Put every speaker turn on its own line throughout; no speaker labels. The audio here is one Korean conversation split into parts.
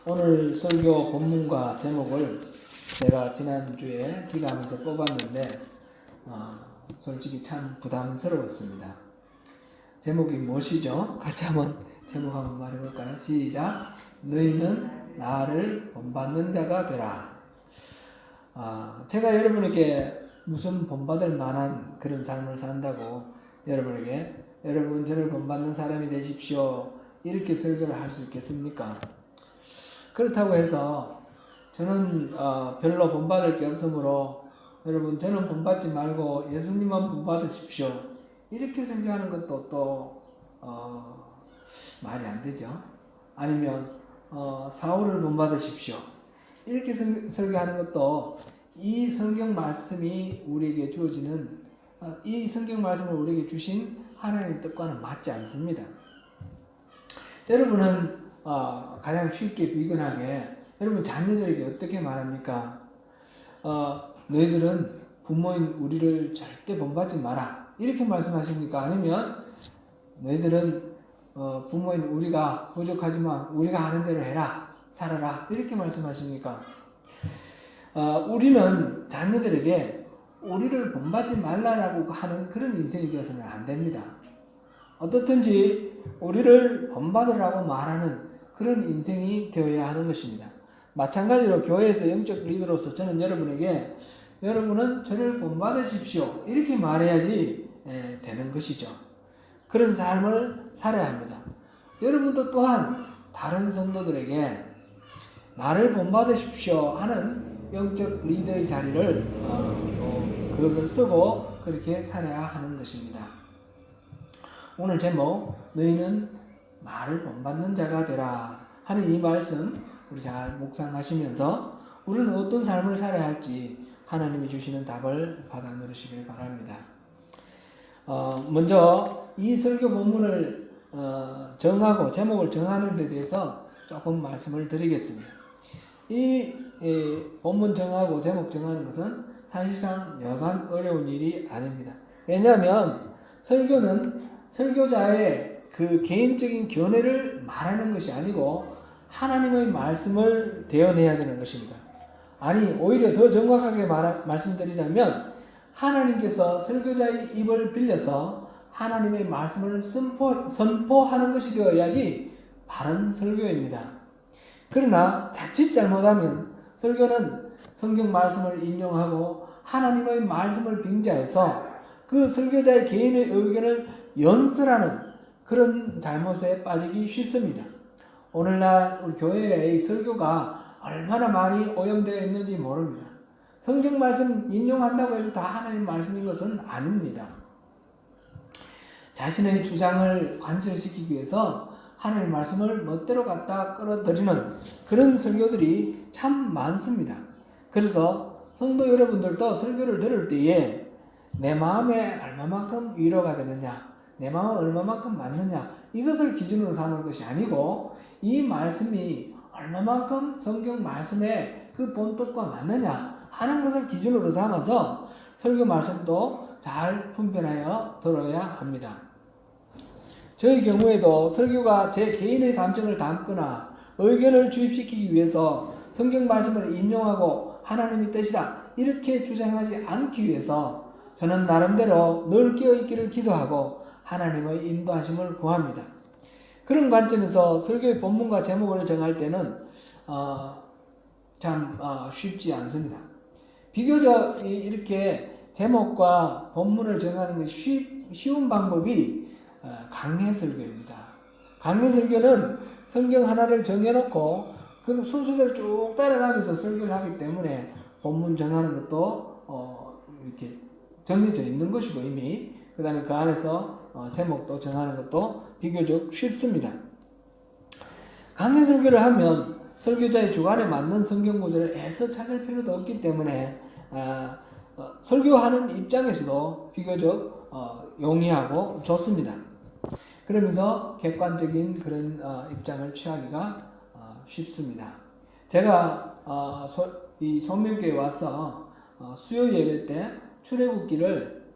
오늘 설교 본문과 제목을 제가 지난주에 기도하면서 뽑았는데 솔직히 참 부담스러웠습니다. 제목이 무엇이죠? 같이 한번 제목 한번 말해볼까요? 시작! 너희는 나를 본받는 자가 되라. 제가 여러분에게 무슨 본받을 만한 그런 삶을 산다고 여러분에게 여러분 저를 본받는 사람이 되십시오 이렇게 설교를 할 수 있겠습니까? 그렇다고 해서 저는 별로 본받을 게 없으므로 여러분 저는 본받지 말고 예수님만 본받으십시오 이렇게 설교하는 것도 또 말이 안 되죠. 아니면 사울을 본받으십시오 이렇게 설교하는 것도 이 성경 말씀이 우리에게 주어지는 이 성경 말씀을 우리에게 주신 하나님의 뜻과는 맞지 않습니다. 여러분은 가장 쉽게 비근하게 여러분 자녀들에게 어떻게 말합니까? 너희들은 부모인 우리를 절대 본받지 마라 이렇게 말씀하십니까? 아니면 너희들은 부모인 우리가 부족하지만 우리가 하는 대로 해라 살아라 이렇게 말씀하십니까? 우리는 자녀들에게 우리를 본받지 말라라고 하는 그런 인생이 되어서는 안 됩니다. 어떻든지 우리를 본받으라고 말하는 그런 인생이 되어야 하는 것입니다. 마찬가지로 교회에서 영적 리더로서 저는 여러분에게 여러분은 저를 본받으십시오 이렇게 말해야지 되는 것이죠. 그런 삶을 살아야 합니다. 여러분도 또한 다른 성도들에게 나를 본받으십시오 하는 영적 리더의 자리를 그것을 쓰고 그렇게 살아야 하는 것입니다. 오늘 제목 너희는 나를 본받는 자가 되라 하는 이 말씀 우리 잘 묵상하시면서 우리는 어떤 삶을 살아야 할지 하나님이 주시는 답을 받아 누리시길 바랍니다. 먼저 이 설교 본문을 정하고 제목을 정하는 데 대해서 조금 말씀을 드리겠습니다. 이 본문 정하고 제목 정하는 것은 사실상 여간 어려운 일이 아닙니다. 왜냐하면 설교는 설교자의 그 개인적인 견해를 말하는 것이 아니고 하나님의 말씀을 대언해야 되는 것입니다. 아니 오히려 더 정확하게 말씀드리자면 하나님께서 설교자의 입을 빌려서 하나님의 말씀을 선포하는 것이 되어야지 바른 설교입니다. 그러나 자칫 잘못하면 설교는 성경 말씀을 인용하고 하나님의 말씀을 빙자해서 그 설교자의 개인의 의견을 연설하는 그런 잘못에 빠지기 쉽습니다. 오늘날 우리 교회의 설교가 얼마나 많이 오염되어 있는지 모릅니다. 성경 말씀 인용한다고 해서 다 하나님 말씀인 것은 아닙니다. 자신의 주장을 관철시키기 위해서 하나님 말씀을 멋대로 갖다 끌어들이는 그런 설교들이 참 많습니다. 그래서 성도 여러분들도 설교를 들을 때에 내 마음에 얼마만큼 위로가 되느냐, 내 마음에 얼마만큼 맞느냐 이것을 기준으로 삼는 것이 아니고 이 말씀이 얼마만큼 성경 말씀에 그 본뜻과 맞느냐 하는 것을 기준으로 삼아서 설교 말씀도 잘 분별하여 들어야 합니다. 저의 경우에도 설교가 제 개인의 감정을 담거나 의견을 주입시키기 위해서 성경 말씀을 인용하고 하나님의 뜻이다 이렇게 주장하지 않기 위해서 저는 나름대로 늘 깨어있기를 기도하고 하나님의 인도하심을 구합니다. 그런 관점에서 설교의 본문과 제목을 정할 때는 참 쉽지 않습니다. 비교적 이렇게 제목과 본문을 정하는 것이 쉬운 방법이 강해설교입니다. 강해설교는 성경 하나를 정해놓고 그 순서대로 쭉 따라가면서 설교를 하기 때문에 본문 정하는 것도 이렇게 정해져 있는 것이고 이미 그 다음에 그 안에서 제목도 정하는 것도 비교적 쉽습니다. 강해설교를 하면 설교자의 주관에 맞는 성경 구절을 애써 찾을 필요도 없기 때문에 설교하는 입장에서도 비교적 용이하고 좋습니다. 그러면서 객관적인 그런 입장을 취하기가 쉽습니다. 제가 이 손명교에 와서 수요 예배 때 출애굽기를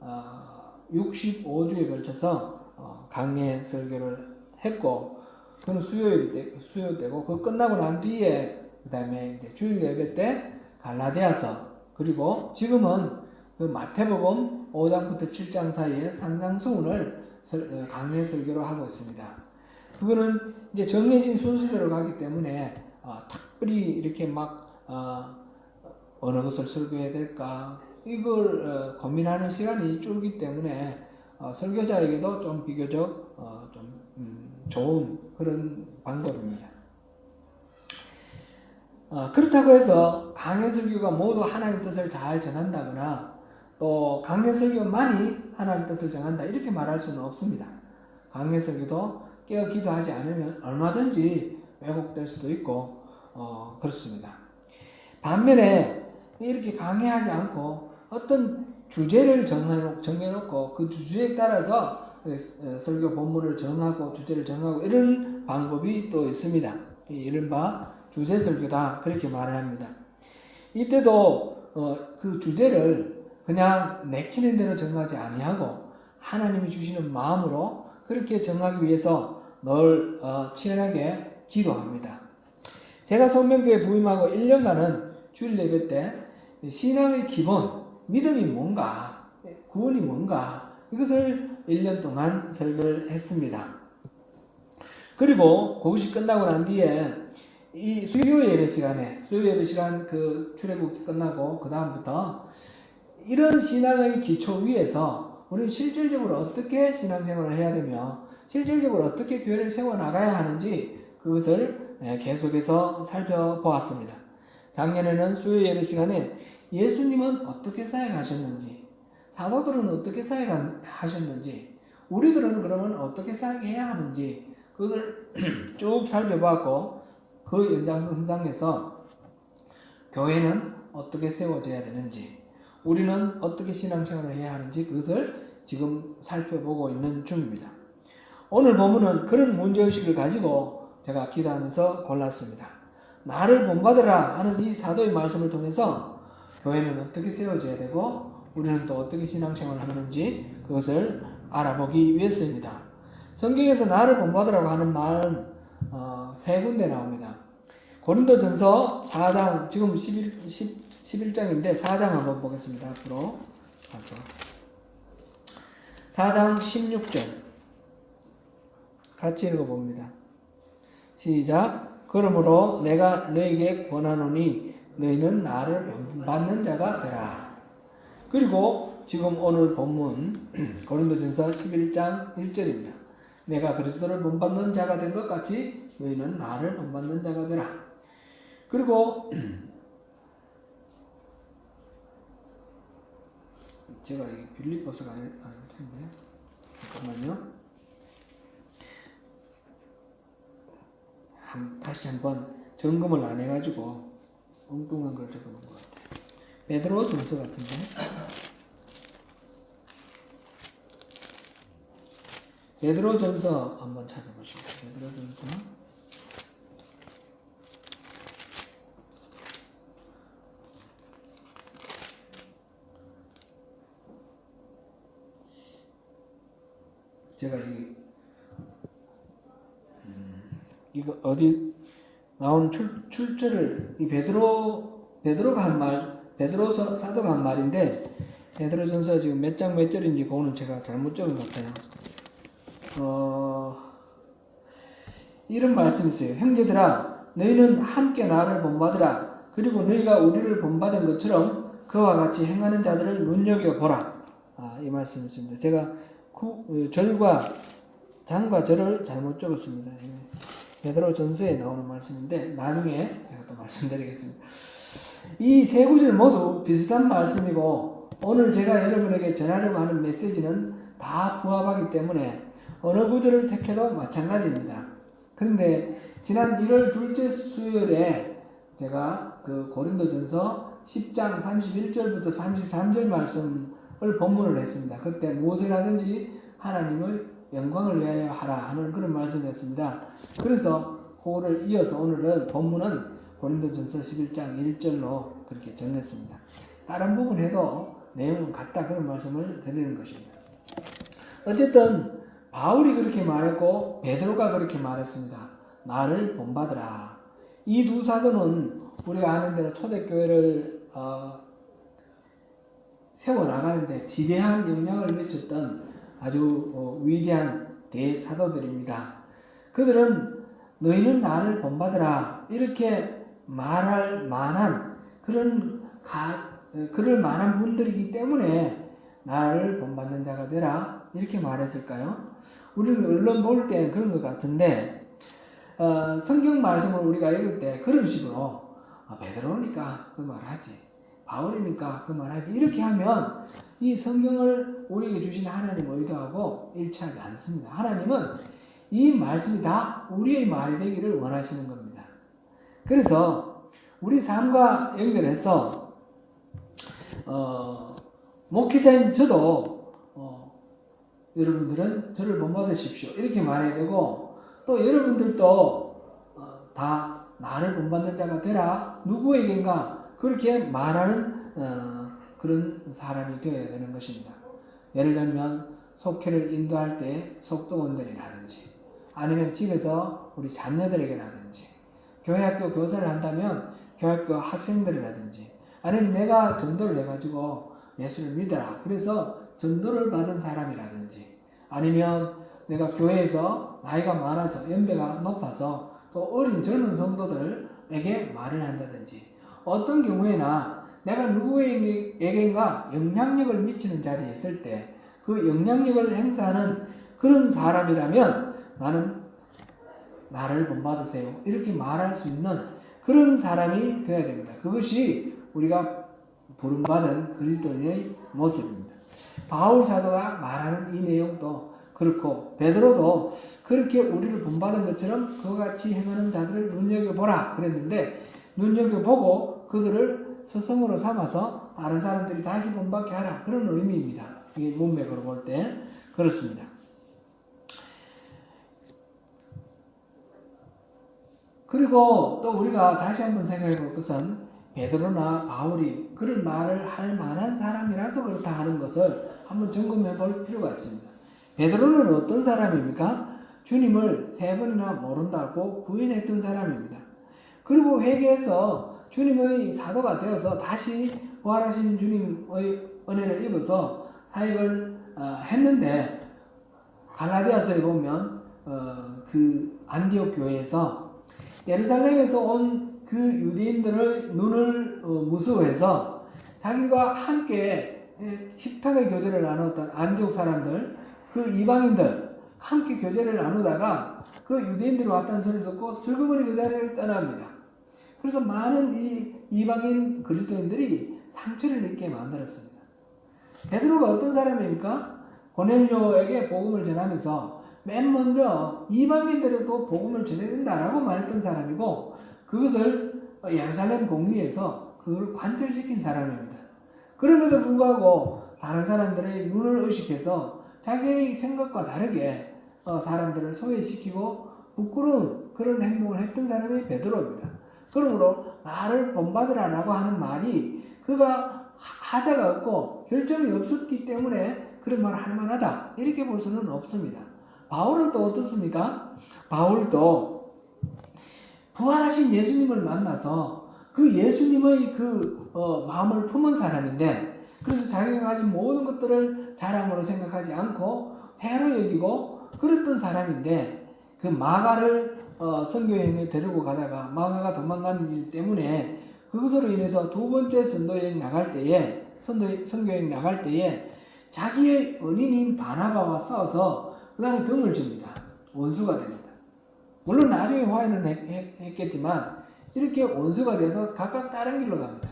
65주에 걸쳐서 강해 설교를 했고 그는 수요 때고 그 끝나고 난 뒤에 그다음에 이제 주일 예배 때 갈라디아서 그리고 지금은 그 마태복음 5장부터 7장 사이에 산상수훈을 강해 설교로 하고 있습니다. 그거는 이제 정해진 순서대로 가기 때문에 특별히 이렇게 막 어느 것을 설교해야 될까 이걸 고민하는 시간이 줄기 때문에 설교자에게도 좀 비교적 좀 좋은 그런 방법입니다. 그렇다고 해서 강해 설교가 모두 하나님 뜻을 잘 전한다거나 또 강해 설교만이 하나님 뜻을 전한다 이렇게 말할 수는 없습니다. 강해 설교도 깨어 기도하지 않으면 얼마든지 왜곡될 수도 있고 그렇습니다. 반면에 이렇게 강해하지 않고 어떤 주제를 정해놓고 그 주제에 따라서 설교 본문을 정하고 주제를 정하고 이런 방법이 또 있습니다. 이른바 주제 설교다 그렇게 말을 합니다. 이때도 그 주제를 그냥 내키는 대로 정하지 아니하고 하나님이 주시는 마음으로 그렇게 정하기 위해서 늘 치열하게 기도합니다. 제가 성명교회 부임하고 1년간은 주일 예배 때 신앙의 기본, 믿음이 뭔가, 구원이 뭔가 이것을 1년 동안 설교를 했습니다. 그리고 그것이 끝나고 난 뒤에 이 수요 예배 시간 그 출애굽이 끝나고 그 다음부터 이런 신앙의 기초 위에서 우리는 실질적으로 어떻게 신앙생활을 해야 되며 실질적으로 어떻게 교회를 세워나가야 하는지 그것을 계속해서 살펴보았습니다. 작년에는 수요 예배 시간에 예수님은 어떻게 사역하셨는지 사도들은 어떻게 사역하셨는지 우리들은 그러면 어떻게 사역해야 하는지 그것을 쭉 살펴봤고 그 연장선상에서 교회는 어떻게 세워져야 되는지 우리는 어떻게 신앙생활을 해야 하는지 그것을 지금 살펴보고 있는 중입니다. 오늘 본문은 그런 문제의식을 가지고 제가 기도하면서 골랐습니다. 나를 본받으라 하는 이 사도의 말씀을 통해서 교회는 어떻게 세워져야 되고 우리는 또 어떻게 신앙생활을 하는지 그것을 알아보기 위해서입니다. 성경에서 나를 본받으라고 하는 말은 세 군데 나옵니다. 고린도전서 4장 지금 11장인데 4장 한번 보겠습니다. 앞으로 가서 4장 16절 같이 읽어봅니다. 시작. 그러므로 내가 너에게 권하노니 너희는 나를 본받는 자가 되라. 그리고 지금 오늘 본문 고린도전서 11장 1절입니다. 내가 그리스도를 본받는 자가 된 것 같이 너희는 나를 본받는 자가 되라. 그리고 제가 이 빌립보서가 아닐 텐데 잠깐만요. 다시 한번 점검을 안 해가지고 엉뚱한 걸 적어놓은 것 같아요. 베드로전서 같은데 베드로전서 한번 찾아보시죠. 베드로전서 제가 이거 어디 나오는 출처를 이 베드로가 한 말, 베드로 사도가 한 말인데 베드로전서 지금 몇 장 몇 절인지 그거는 제가 잘못 적은 것 같아요. 이런 말씀이 있어요. 형제들아, 너희는 함께 나를 본받으라. 그리고 너희가 우리를 본받은 것처럼 그와 같이 행하는 자들을 눈여겨보라. 이 말씀이 있습니다. 제가 절과 장과 절을 잘못 적었습니다. 베드로전서에 나오는 말씀인데 나중에 제가 또 말씀드리겠습니다. 이 세 구절 모두 비슷한 말씀이고 오늘 제가 여러분에게 전하려고 하는 메시지는 다 부합하기 때문에 어느 구절을 택해도 마찬가지입니다. 그런데 지난 1월 둘째 수요일에 제가 그 고린도전서 10장 31절부터 33절 말씀을 본문을 했습니다. 그때 무엇을 하든지 하나님의 영광을 위하여 하라 하는 그런 말씀이었습니다. 그래서 그거를 이어서 오늘은 본문은 고린도전서 11장 1절로 그렇게 정했습니다. 다른 부분 해도 내용은 같다 그런 말씀을 드리는 것입니다. 어쨌든 바울이 그렇게 말했고 베드로가 그렇게 말했습니다. 나를 본받으라. 이 두 사도는 우리가 아는 대로 초대교회를 세워나가는데 지대한 영향을 미쳤던 아주 위대한 대사도들입니다. 그들은 너희는 나를 본받으라 이렇게 말할 만한 그럴 만한 분들이기 때문에 나를 본받는 자가 되라 이렇게 말했을까요? 우리는 언론 볼 때 그런 것 같은데 성경 말씀을 우리가 읽을 때 그런 식으로 베드로니까 그 말하지, 바울이니까 그 말하지 이렇게 하면 이 성경을 우리에게 주신 하나님 의도하고 일치하지 않습니다. 하나님은 이 말씀이 다 우리의 말이 되기를 원하시는 겁니다. 그래서 우리 삶과 연결해서 목회자인 저도 여러분들은 저를 본받으십시오 이렇게 말해야 되고, 또 여러분들도 다 나를 본받는 자가 되라 누구에겐가 그렇게 말하는 그런 사람이 되어야 되는 것입니다. 예를 들면 속회를 인도할 때 속도원들이라든지, 아니면 집에서 우리 자녀들에게라든지, 교회학교 교사를 한다면 교회학교 학생들이라든지, 아니면 내가 전도를 해가지고 예수를 믿어라 그래서 전도를 받은 사람이라든지, 아니면 내가 교회에서 나이가 많아서 연배가 높아서 또 어린 젊은 성도들에게 말을 한다든지, 어떤 경우에나 내가 누구에게인가 영향력을 미치는 자리에 있을 때 그 영향력을 행사하는 그런 사람이라면 나를 본받으세요 이렇게 말할 수 있는 그런 사람이 되어야 됩니다. 그것이 우리가 부름받은 그리스도인의 모습입니다. 바울 사도가 말하는 이 내용도 그렇고, 베드로도 그렇게 우리를 본받은 것처럼 그와 같이 행하는 자들을 눈여겨보라 그랬는데, 눈여겨보고 그들을 스승으로 삼아서 다른 사람들이 다시 본받게 하라 그런 의미입니다. 이게 문맥으로 볼 때 그렇습니다. 그리고 또 우리가 다시 한번 생각해 볼 것은, 베드로나 바울이 그런 말을 할 만한 사람이라서 그렇다 하는 것을 한번 점검해 볼 필요가 있습니다. 베드로는 어떤 사람입니까? 주님을 3번이나 모른다고 부인했던 사람입니다. 그리고 회개해서 주님의 사도가 되어서 다시 부활하신 주님의 은혜를 입어서 사역을 했는데, 갈라디아서에 보면 그 안디옥 교회에서 예루살렘에서 온 그 유대인들의 눈을 무서워해서 자기가 함께 식탁의 교제를 나눴던 안디옥 사람들, 그 이방인들 함께 교제를 나누다가 그 유대인들이 왔다는 소리를 듣고 슬그머니 그 자리를 떠납니다. 그래서 많은 이 이방인 그리스도인들이 상처를 입게 만들었습니다. 베드로가 어떤 사람입니까? 고넬료에게 복음을 전하면서 맨 먼저 이방인들에도 복음을 전해야 된다라고 말했던 사람이고, 그것을 예루살렘 공의에서 그걸 관철시킨 사람입니다. 그럼에도 불구하고 다른 사람들의 눈을 의식해서 자기의 생각과 다르게 사람들을 소외시키고 부끄러운 그런 행동을 했던 사람이 베드로입니다. 그러므로 나를 본받으라라고 하는 말이 그가 하자가 없고 결점이 없었기 때문에 그런 말을 할 만하다 이렇게 볼 수는 없습니다. 바울은 또 어떻습니까? 바울도 부활하신 예수님을 만나서 그 예수님의 마음을 품은 사람인데, 그래서 자기가 가진 모든 것들을 자랑으로 생각하지 않고 해로 여기고 그랬던 사람인데, 그 마가를 선교여행에 데리고 가다가 마가가 도망간 일 때문에 그것으로 인해서 두 번째 선교여행 나갈 때에 자기의 은인인 바나바와 싸워서 그 다음에 등을 집니다. 원수가 됩니다. 물론 나중에 화해는 했겠지만 이렇게 원수가 돼서 각각 다른 길로 갑니다.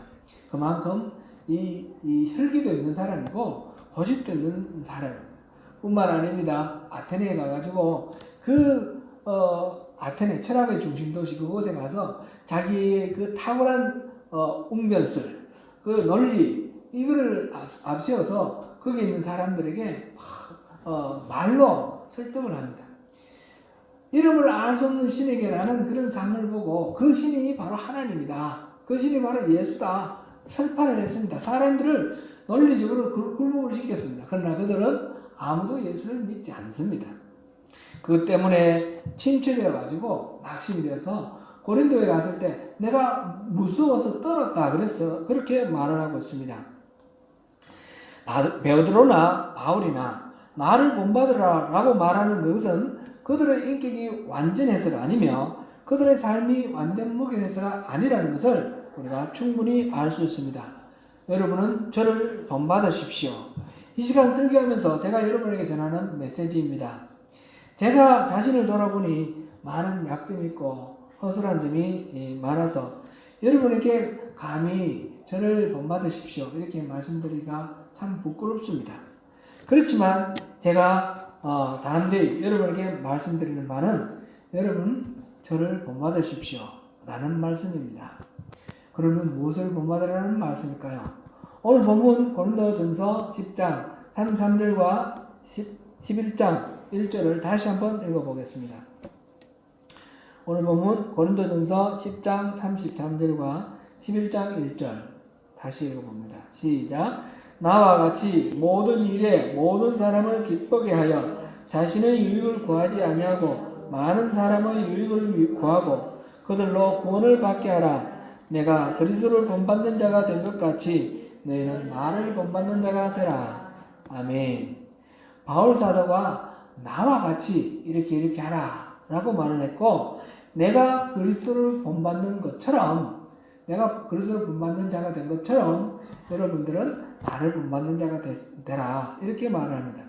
그만큼 이 혈기도 있는 사람이고 고집도 있는 사람입니다. 뿐만 아닙니다. 아테네에 가가지고 아테네 철학의 중심 도시 그곳에 가서 자기의 그 탁월한 웅변술, 그 논리 이거를 앞세워서 거기 있는 사람들에게 말로 설득을 합니다. 이름을 알 수 없는 신에게 라는 그런 상을 보고 그 신이 바로 하나님이다. 그 신이 바로 예수다. 설파를 했습니다. 사람들을 논리적으로 굴복을 시켰습니다. 그러나 그들은 아무도 예수를 믿지 않습니다. 그것 때문에 침체되어 가지고 낙심이 되어서 고린도에 갔을 때 내가 무서워서 떨었다 그래서 그렇게 말을 하고 있습니다. 베드로나 바울이나 나를 본받으라 라고 말하는 것은 그들의 인격이 완전해서가 아니며 그들의 삶이 완전 무결해서가 아니라는 것을 우리가 충분히 알 수 있습니다. 여러분은 저를 본받으십시오. 이 시간 설교하면서 제가 여러분에게 전하는 메시지입니다. 제가 자신을 돌아보니 많은 약점이 있고 허술한 점이 많아서 여러분에게 감히 저를 본받으십시오 이렇게 말씀드리기가 참 부끄럽습니다. 그렇지만 제가 단디 여러분에게 말씀드리는 바는 여러분 저를 본받으십시오 라는 말씀입니다. 그러면 무엇을 본받으라는 말씀일까요? 오늘 본문 고린도전서 10장 33절과 11장 1절을 다시 한번 읽어보겠습니다. 오늘 본문 고린도전서 10장 33절과 11장 1절 다시 읽어봅니다. 시작. 나와 같이 모든 일에 모든 사람을 기쁘게 하여 자신의 유익을 구하지 아니하고 많은 사람의 유익을 구하고 그들로 구원을 받게 하라. 내가 그리스도를 본받는 자가 된 것 같이 너희는 나를 본받는 자가 되라. 아멘. 바울 사도가 나와 같이 이렇게 하라 라고 말을 했고 내가 그리스도를 본받는 것처럼 내가 그리스도를 본받는 자가 된 것처럼 여러분들은 나를 본받는 자가 되라 이렇게 말을 합니다.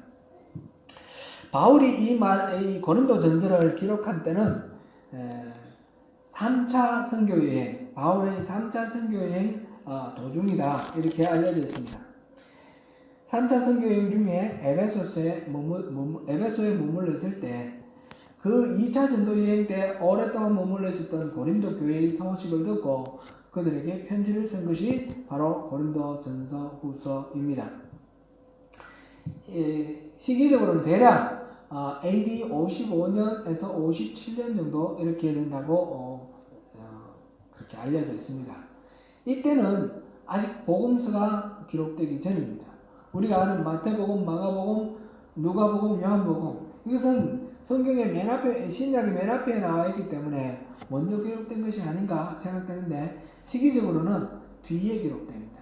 바울이 이 고린도 전서를 기록한 때는 3차 선교여행 바울의 3차 선교여행 도중이다 이렇게 알려져 있습니다. 3차 선교여행 중에 에베소에 머물러 있을 때 그 2차 전도여행 때 오랫동안 머물러 있었던 고린도 교회의 소식을 듣고 그들에게 편지를 쓴 것이 바로 고린도전서 후서입니다. 시기적으로는 대략 AD 55년에서 57년 정도 이렇게 된다고 그렇게 알려져 있습니다. 이때는 아직 복음서가 기록되기 전입니다. 우리가 아는 마태복음, 마가복음, 누가복음, 요한복음 이것은 성경의 맨 앞에 신약의 맨 앞에 나와 있기 때문에 먼저 기록된 것이 아닌가 생각되는데 시기적으로는 뒤에 기록됩니다.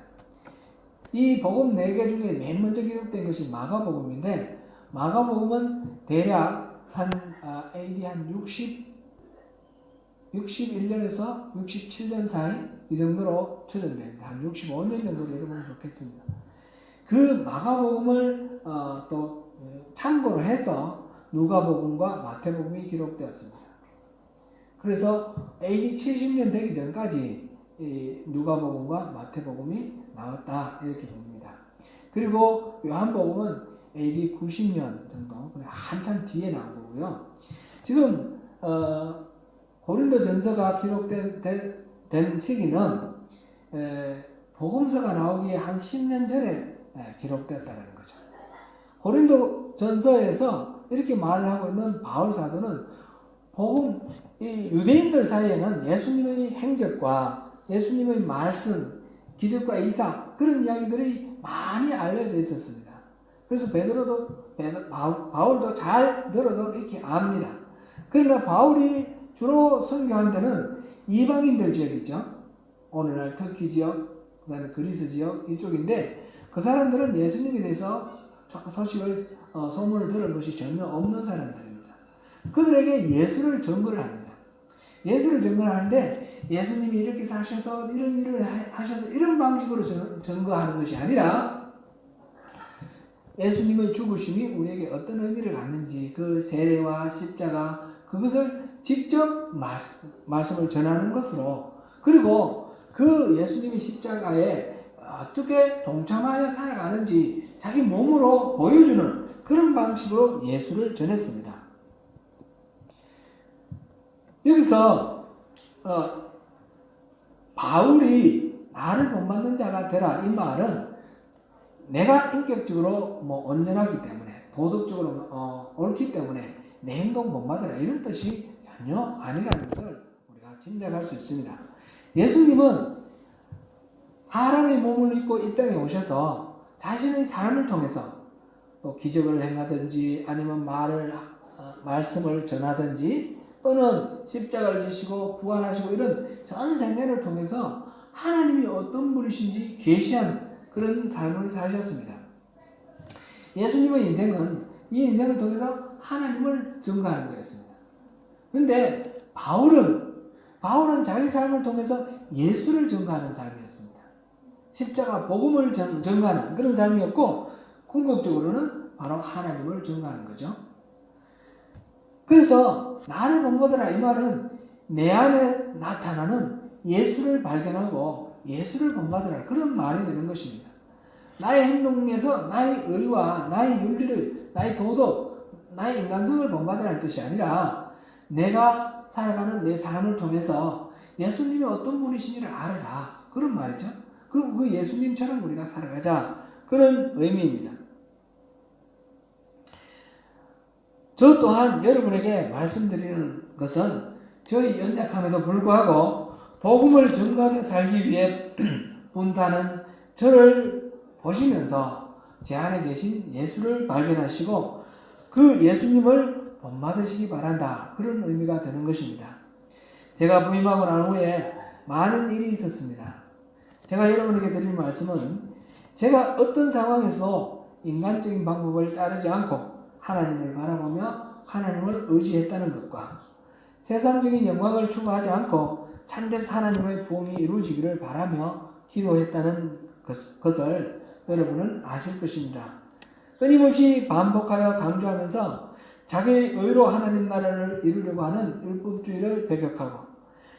이 복음 4개 중에 맨 먼저 기록된 것이 마가복음인데 마가복음은 대략 한 AD 한 61년에서 67년 사이 이 정도로 추정됩니다. 한 65년 정도로 여러분 좋겠습니다. 그 마가복음을 또 참고로 해서 누가복음과 마태복음이 기록되었습니다. 그래서 AD 70년 되기 전까지 누가복음과 마태복음이 나왔다 이렇게 봅니다. 그리고 요한복음은 AD 90년 정도 한참 뒤에 나온 거고요. 지금 고린도전서가 기록된 시기는 복음서가 나오기에 한 10년 전에 기록됐다는 거죠. 고린도전서에서 이렇게 말을 하고 있는 바울 사도는 이 유대인들 사이에는 예수님의 행적과 예수님의 말씀, 기적과 이상 그런 이야기들이 많이 알려져 있었습니다. 그래서 바울도 잘 들어서 이렇게 압니다. 그러나 바울이 주로 선교한 데는 이방인들 지역이죠. 오늘날 터키 지역, 그다음에 그리스 지역 이쪽인데 그 사람들은 예수님에 대해서 소문을 들은 것이 전혀 없는 사람들입니다. 그들에게 예수를 증거를 합니다. 예수를 증거를 하는데 예수님이 이렇게 사셔서 이런 일을 하셔서 이런 방식으로 증거하는 것이 아니라 예수님의 죽으심이 우리에게 어떤 의미를 갖는지 그 세례와 십자가 그것을 직접 말씀을 전하는 것으로 그리고 그 예수님이 십자가에 어떻게 동참하여 살아가는지 자기 몸으로 보여주는 그런 방식으로 예수를 전했습니다. 여기서 바울이 나를 본받는 자가 되라 이 말은 내가 인격적으로 온전하기 때문에 도덕적으로 옳기 때문에 내 행동 본받으라 이런 뜻이 전혀 아니라는 것을 우리가 짐작할 수 있습니다. 예수님은 사람의 몸을 입고 이 땅에 오셔서 자신의 삶을 통해서 또 기적을 행하든지 아니면 말을 말씀을 전하든지 또는 십자가를 지시고 부활하시고 이런 전 생애를 통해서 하나님이 어떤 분이신지 계시한 그런 삶을 사셨습니다. 예수님의 인생은 이 인생을 통해서 하나님을 증거하는 거였습니다. 그런데 바울은 자기 삶을 통해서 예수를 증거하는 삶이었습니다. 십자가 복음을 증거하는 그런 삶이었고 궁극적으로는 바로 하나님을 증거하는 거죠. 그래서 나를 본 거더라 이 말은 내 안에 나타나는 예수를 발견하고 예수를 본받으라 그런 말이 되는 것입니다. 나의 행동에서 나의 의와 나의 윤리를 나의 도덕 나의 인간성을 본받으라는 뜻이 아니라 내가 살아가는 내 삶을 통해서 예수님이 어떤 분이신지를 알아라 그런 말이죠. 그리고 그 예수님처럼 우리가 살아가자 그런 의미입니다. 저 또한 여러분에게 말씀드리는 것은 저희 연약함에도 불구하고 복음을 증거하며 살기 위해 분투하는 저를 보시면서 제 안에 계신 예수를 발견하시고 그 예수님을 본받으시기 바란다. 그런 의미가 되는 것입니다. 제가 부임하고 난 후에 많은 일이 있었습니다. 제가 여러분에게 드릴 말씀은 제가 어떤 상황에서 인간적인 방법을 따르지 않고 하나님을 바라보며 하나님을 의지했다는 것과 세상적인 영광을 추구하지 않고 참된 하나님의 부흥이 이루어지기를 바라며 기도했다는 것을 여러분은 아실 것입니다. 끊임없이 반복하여 강조하면서 자기의 의로 하나님 나라를 이루려고 하는 율법주의를 배격하고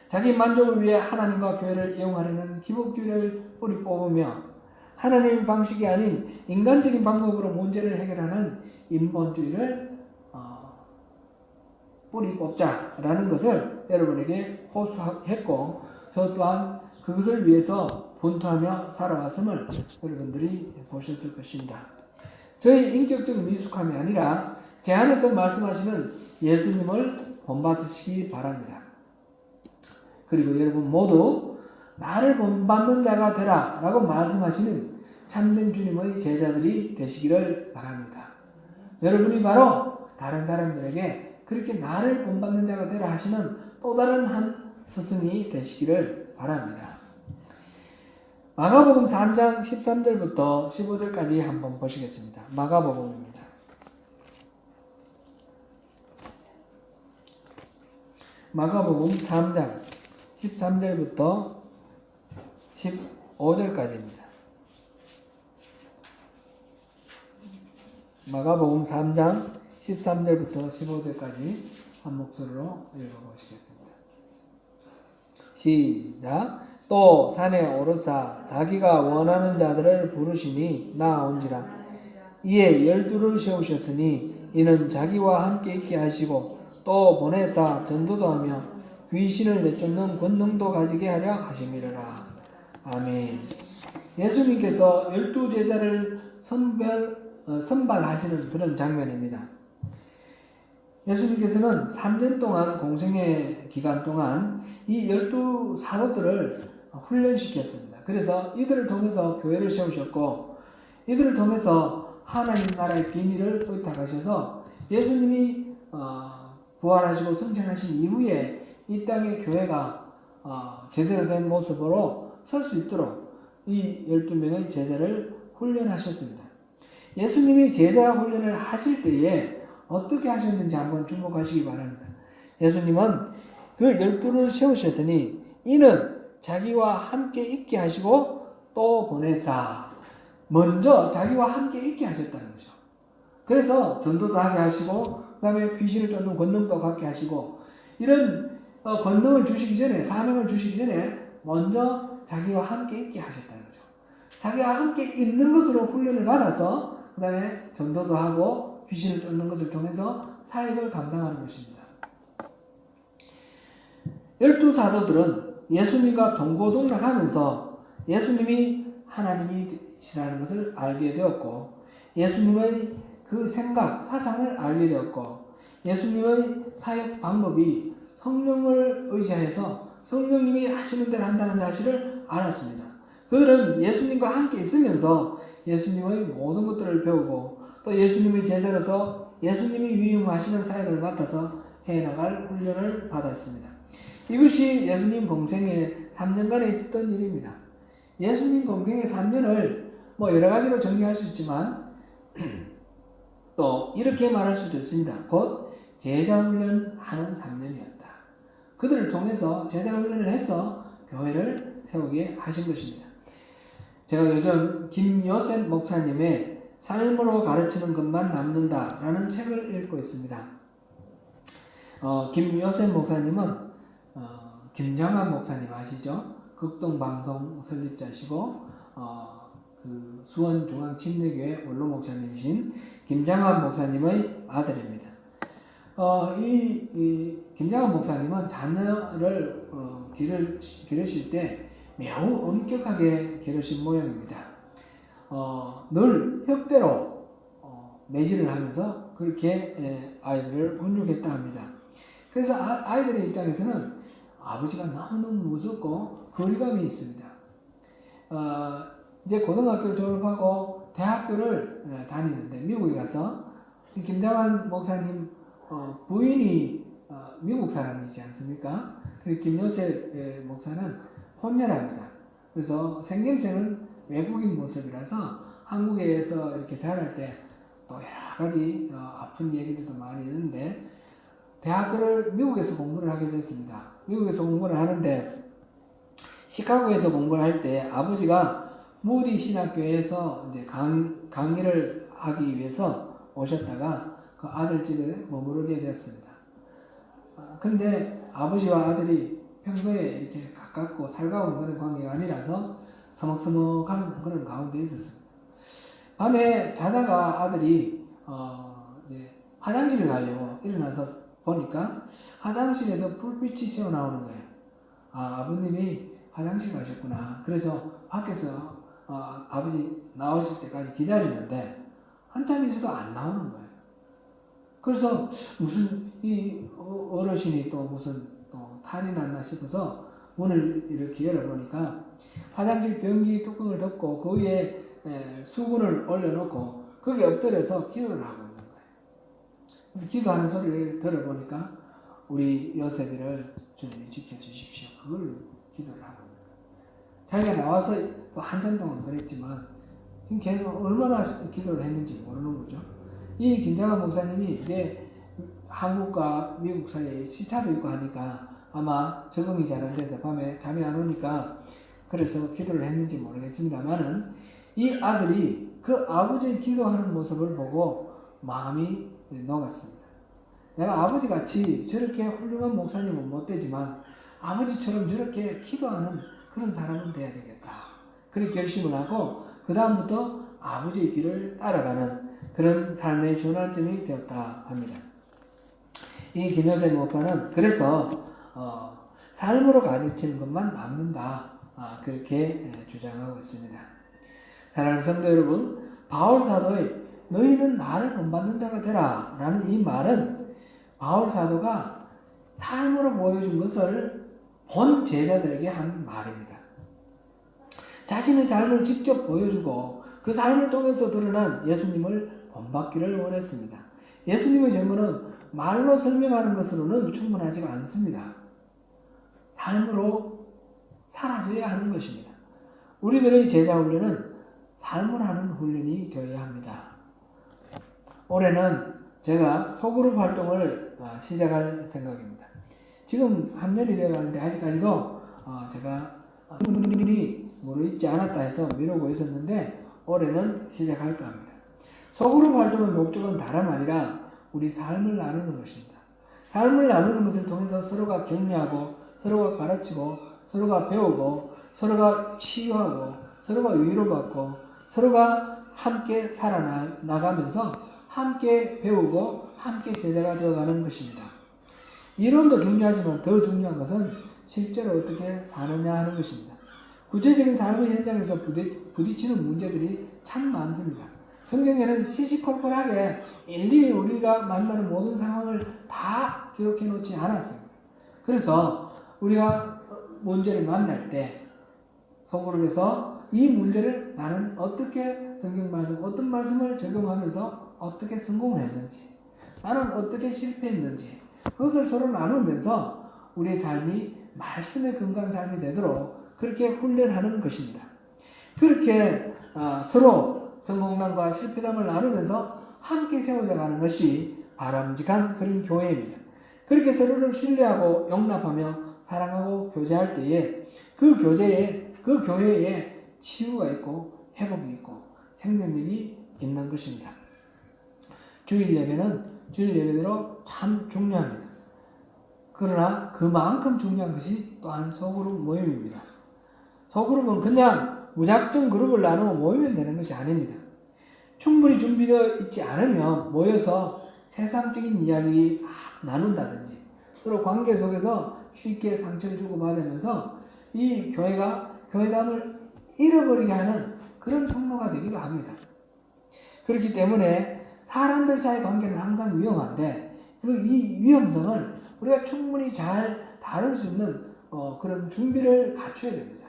자기 만족을 위해 하나님과 교회를 이용하려는 기복주의를 뿌리 뽑으며 하나님의 방식이 아닌 인간적인 방법으로 문제를 해결하는 인본주의를 뿌리 뽑자라는 것을 여러분에게 호소했고 저 또한 그것을 위해서 분투하며 살아왔음을 여러분들이 보셨을 것입니다. 저희 인격적 미숙함이 아니라 제 안에서 말씀하시는 예수님을 본받으시기 바랍니다. 그리고 여러분 모두 나를 본받는 자가 되라 라고 말씀하시는 참된 주님의 제자들이 되시기를 바랍니다. 여러분이 바로 다른 사람들에게 그렇게 나를 본받는 자가 되라 하시는 또 다른 한 스승이 되시기를 바랍니다. 마가복음 3장 13절부터 15절까지 한번 보시겠습니다. 마가복음입니다. 마가복음 3장 13절부터 15절까지입니다. 마가복음 3장 13절부터 15절까지 한 목소리로 읽어보시겠습니다. 시작. 또 산에 오르사 자기가 원하는 자들을 부르시니 나온지라. 이에 12를 세우셨으니 이는 자기와 함께 있게 하시고 또 보내사 전도도 하며 귀신을 내쫓는 권능도 가지게 하려 하심이라. 아멘. 예수님께서 12제자를 선발하시는 그런 장면입니다. 예수님께서는 3년 동안 공생의 기간 동안 이 12사도들을 훈련시켰습니다. 그래서 이들을 통해서 교회를 세우셨고 이들을 통해서 하나님 나라의 비밀을 의탁하셔서 예수님이 부활하시고 승천하신 이후에 이 땅의 교회가 제대로 된 모습으로 설 수 있도록 이 12명의 제자를 훈련하셨습니다. 예수님이 제자 훈련을 하실 때에 어떻게 하셨는지 한번 주목하시기 바랍니다. 예수님은 그 12를 세우셨으니 이는 자기와 함께 있게 하시고 또 보내사. 먼저 자기와 함께 있게 하셨다는 거죠. 그래서 전도도 하게 하시고 그 다음에 귀신을 쫓는 권능도 갖게 하시고 이런 권능을 주시기 전에 사명을 주시기 전에 먼저 자기와 함께 있게 하셨다는 거죠. 자기와 함께 있는 것으로 훈련을 받아서 그 다음에 전도도 하고 귀신을 쫓는 것을 통해서 사역을 감당하는 것입니다. 12사도들은 예수님과 동고동락하면서 예수님이 하나님이시라는 것을 알게 되었고 예수님의 그 생각, 사상을 알게 되었고 예수님의 사역 방법이 성령을 의지해서 성령님이 하시는 대로 한다는 사실을 알았습니다. 그들은 예수님과 함께 있으면서 예수님의 모든 것들을 배우고 또 예수님의 제자로서 예수님이 위임하시는 사역을 맡아서 해나갈 훈련을 받았습니다. 이것이 예수님 공생의 3년간에 있었던 일입니다. 예수님 공생의 3년을 뭐 여러 가지로 정리할 수 있지만 또 이렇게 말할 수도 있습니다. 곧 제자 훈련하는 3년이었다. 그들을 통해서 제자 훈련을 해서 교회를 세우게 하신 것입니다. 제가 요즘 김요셉 목사님의 삶으로 가르치는 것만 남는다라는 책을 읽고 있습니다. 김요셉 목사님은 김장한 목사님 아시죠? 극동방송 설립자시고 그 수원중앙침례교회 원로 목사님이신 김장한 목사님의 아들입니다. 이 김장한 목사님은 자녀를 기르실 때 매우 엄격하게 기르신 모양입니다. 늘 혁대로 매질을 하면서 그렇게 아이들을 훈육했다 합니다. 그래서 아이들의 입장에서는 아버지가 너무 무섭고 거리감이 있습니다. 이제 고등학교를 졸업하고 대학교를 다니는데 미국에 가서 김장한 목사님 부인이 미국 사람이지 않습니까? 김요셉 목사는 혼혈합니다. 그래서 생김새는 외국인 모습이라서 한국에서 이렇게 자랄 때 또 여러 가지 아픈 얘기들도 많이 있는데 대학교를 미국에서 공부를 하게 됐습니다. 미국에서 공부를 하는데 시카고에서 공부를 할 때 아버지가 무디 신학교에서 이제 강의를 하기 위해서 오셨다가 그 아들 집에 머무르게 되었습니다. 근데 아버지와 아들이 평소에 이렇게 가깝고 살가운 그런 관계가 아니라서 서먹서먹한 그런 가운데 있었습니다. 밤에 자다가 아들이 이제 화장실을 가려고 일어나서 보니까 화장실에서 불빛이 새어나오는 거예요. 아버님이 화장실 가셨구나. 그래서 밖에서 아버지 나오실 때까지 기다리는데 한참 있어도 안 나오는 거예요. 그래서 무슨 이 어르신이 또 무슨 또 탈이 났나 싶어서 문을 이렇게 열어보니까 화장실 변기 뚜껑을 덮고 그 위에 수건을 올려놓고 거기에 엎드려서 기도를 하고 있는 거예요. 기도하는 소리를 들어보니까 우리 요셉이를 주님이 지켜주십시오. 그걸 기도를 하고 있는 거예요. 자기가 나와서 또 한참 동안 그랬지만 계속 얼마나 기도를 했는지 모르는 거죠. 이 김장한 목사님이 이제 한국과 미국 사이에 시차도 있고 하니까 아마 적응이 잘 안 돼서 밤에 잠이 안 오니까 그래서 기도를 했는지 모르겠습니다만은 이 아들이 그 아버지의 기도하는 모습을 보고 마음이 녹았습니다. 내가 아버지같이 저렇게 훌륭한 목사님은 못 되지만 아버지처럼 저렇게 기도하는 그런 사람은 돼야 되겠다. 그렇게 결심을 하고 그 다음부터 아버지의 길을 따라가는 그런 삶의 전환점이 되었다 합니다. 이 김효생 목사는 그래서 삶으로 가르치는 것만 남는다. 그렇게 주장하고 있습니다. 사랑하는 성도 여러분, 바울 사도의 너희는 나를 본받는 자가 되라 라는 이 말은 바울 사도가 삶으로 보여준 것을 본 제자들에게 한 말입니다. 자신의 삶을 직접 보여주고 그 삶을 통해서 드러난 예수님을 본받기를 원했습니다. 예수님의 증거는 말로 설명하는 것으로는 충분하지가 않습니다. 삶으로 살아줘야 하는 것입니다. 우리들의 제자 훈련은 삶을 하는 훈련이 되어야 합니다. 올해는 제가 소그룹 활동을 시작할 생각입니다. 지금 3년이 되어가는데 아직까지도 제가 분들이 모르지 않았다 해서 미루고 있었는데 올해는 시작할까 합니다. 소그룹 활동의 목적은 다름 아니라 우리 삶을 나누는 것입니다. 삶을 나누는 것을 통해서 서로가 격려하고 서로가 가르치고 서로가 배우고 서로가 치유하고 서로가 위로받고 서로가 함께 살아나가면서 함께 배우고 함께 제자가 되어가는 것입니다. 이론도 중요하지만 더 중요한 것은 실제로 어떻게 사느냐 하는 것입니다. 구체적인 삶의 현장에서 부딪히는 문제들이 참 많습니다. 성경에는 시시콜콜하게 일일이 우리가 만나는 모든 상황을 다 기록해 놓지 않았습니다. 그래서 우리가 문제를 만날 때 소그룹에서 이 문제를 나는 어떻게 성경 말씀, 어떤 말씀을 적용하면서 어떻게 성공을 했는지 나는 어떻게 실패했는지 그것을 서로 나누면서 우리의 삶이 말씀의 건강한 삶이 되도록 그렇게 훈련하는 것입니다. 그렇게 서로 성공담과 실패담을 나누면서 함께 세워져가는 것이 바람직한 그런 교회입니다. 그렇게 서로를 신뢰하고 용납하며 사랑하고 교제할 때에 그 교회에 치유가 있고 회복이 있고 생명력이 있는 것입니다. 주일 예배대로 참 중요합니다. 그러나 그만큼 중요한 것이 또한 소그룹 모임입니다. 소그룹은 그냥 무작정 그룹을 나누어 모이면 되는 것이 아닙니다. 충분히 준비되어 있지 않으면 모여서 세상적인 이야기 나눈다든지 서로 관계 속에서 쉽게 상처를 주고받으면서 이 교회담을 잃어버리게 하는 그런 통로가 되기도 합니다. 그렇기 때문에 사람들 사이 관계는 항상 위험한데 이 위험성을 우리가 충분히 잘 다룰 수 있는 그런 준비를 갖춰야 됩니다.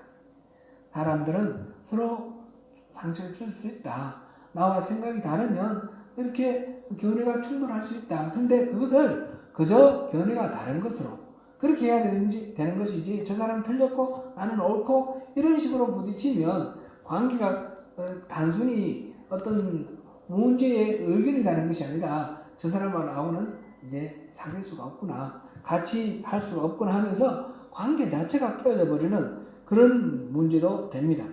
사람들은 서로 상처를 줄 수 있다. 나와 생각이 다르면 이렇게 견해가 충돌할 수 있다. 근데 그것을 그저 견해가 다른 것으로 그렇게 해야 되는 것이지 저 사람 틀렸고 나는 옳고 이런 식으로 부딪히면 관계가 단순히 어떤 문제의 의견이 다른 것이 아니라 저 사람하고는 이제 사귈 수가 없구나. 같이 할 수가 없구나 하면서 관계 자체가 깨어져 버리는 그런 문제도 됩니다.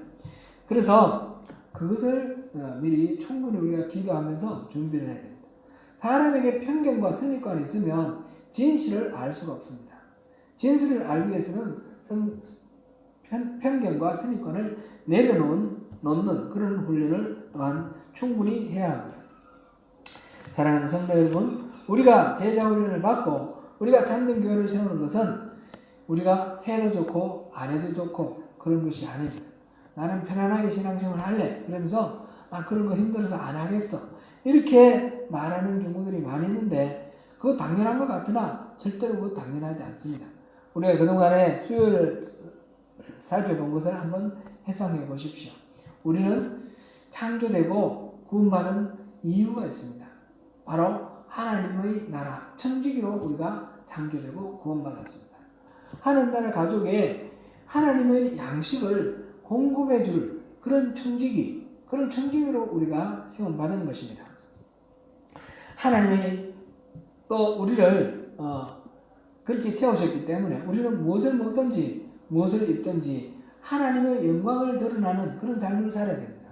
그래서 그것을 미리 충분히 우리가 기도하면서 준비를 해야 됩니다. 사람에게 편견과 선입관이 있으면 진실을 알 수가 없습니다. 진실을 알기 위해서는 편견과 선입관을 내려놓는 그런 훈련을 또한 충분히 해야 합니다. 사랑하는 성도 여러분, 우리가 제자 훈련을 받고 우리가 참된 교회를 세우는 것은 우리가 해도 좋고 안 해도 좋고 그런 것이 아닙니다. 나는 편안하게 신앙생활 할래. 그러면서 그런 거 힘들어서 안 하겠어. 이렇게 말하는 경우들이 많이 있는데 그거 당연한 것 같으나 절대로 그거 당연하지 않습니다. 우리가 그동안에 수요일을 살펴본 것을 한번 해석해 보십시오. 우리는 창조되고 구원받은 이유가 있습니다. 바로 하나님의 나라, 천지기로 우리가 창조되고 구원받았습니다. 하나님 나라 가족에 하나님의 양식을 공급해 줄 그런 천지기로 우리가 세움받은 것입니다. 하나님이 또 우리를 그렇게 세우셨기 때문에 우리는 무엇을 먹든지 무엇을 입든지 하나님의 영광을 드러나는 그런 삶을 살아야 됩니다.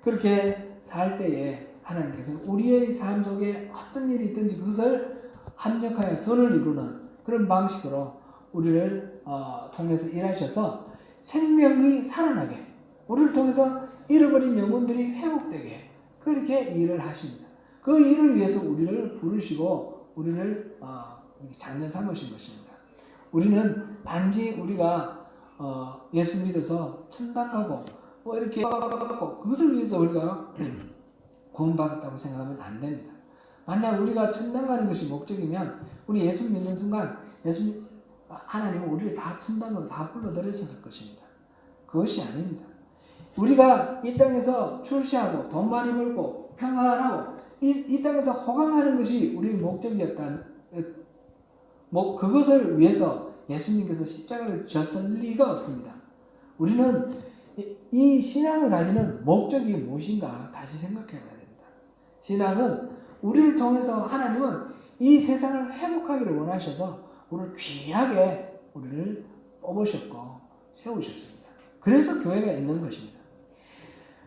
그렇게 살 때에 하나님께서 우리의 삶 속에 어떤 일이 있든지 그것을 합력하여 선을 이루는 그런 방식으로 우리를 통해서 일하셔서 생명이 살아나게 우리를 통해서 잃어버린 영혼들이 회복되게 그렇게 일을 하십니다. 그 일을 위해서 우리를 부르시고 우리를 자녀 삼으신 것입니다. 우리는 단지 우리가 예수 믿어서 천당 가고 이렇게 그것을 위해서 우리가 구원받았다고 생각하면 안 됩니다. 만약 우리가 천당 가는 것이 목적이면 우리 예수 믿는 순간 하나님은 우리를 다 천당으로 다 불러들이셨을 것입니다. 그것이 아닙니다. 우리가 이 땅에서 출세하고 돈 많이 벌고 평안하고 이 땅에서 호강하는 것이 우리의 그것을 위해서 예수님께서 십자가를 졌을 리가 없습니다. 우리는 이 신앙을 가지는 목적이 무엇인가 다시 생각해 봐야 됩니다. 신앙은 우리를 통해서 하나님은 이 세상을 회복하기를 원하셔서 우리를 귀하게 우리를 뽑으셨고 세우셨습니다. 그래서 교회가 있는 것입니다.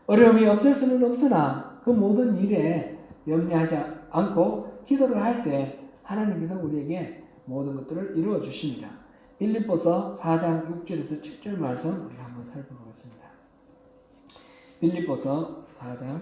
어려움이 없을 수는 없으나 그 모든 일에 염려하지 않고 기도를 할 때 하나님께서 우리에게 모든 것들을 이루어 주십니다. 빌립보서 4장 6절에서 7절 말씀 우리 한번 살펴보겠습니다. 빌립보서 4장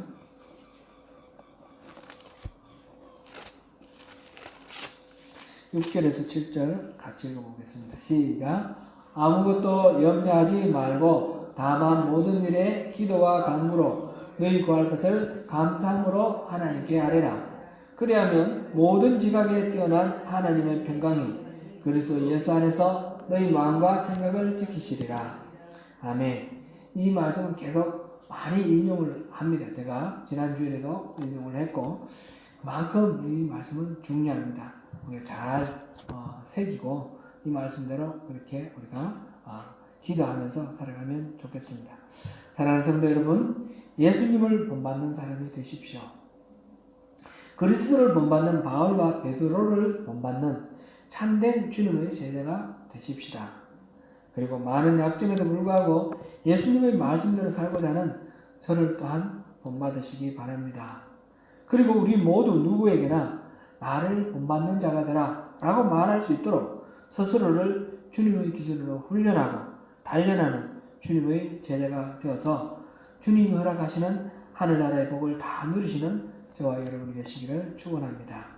6절에서 7절 같이 읽어보겠습니다. 시작. 아무것도 염려하지 말고 다만 모든 일에 기도와 간구로 너희 구할 것을 감사함으로 하나님께 아뢰라. 그리하면 모든 지각에 뛰어난 하나님의 평강이 그리스도 예수 안에서 너희 마음과 생각을 지키시리라. 아멘. 이 말씀은 계속 많이 인용을 합니다. 제가 지난주에도 인용을 했고 만큼 이 말씀은 중요합니다. 우리가 잘 새기고 이 말씀대로 그렇게 우리가 기도하면서 살아가면 좋겠습니다. 사랑하는 성도 여러분, 예수님을 본받는 사람이 되십시오. 그리스도를 본받는 바울과 베드로를 본받는 참된 주님의 제자가 되십시다. 그리고 많은 약점에도 불구하고 예수님의 말씀대로 살고자 하는 저를 또한 본받으시기 바랍니다. 그리고 우리 모두 누구에게나 나를 본받는 자가 되라 라고 말할 수 있도록 스스로를 주님의 기준으로 훈련하고 단련하는 주님의 제자가 되어서 주님이 허락하시는 하늘나라의 복을 다 누리시는 저와 여러분이 되시기를 축원합니다.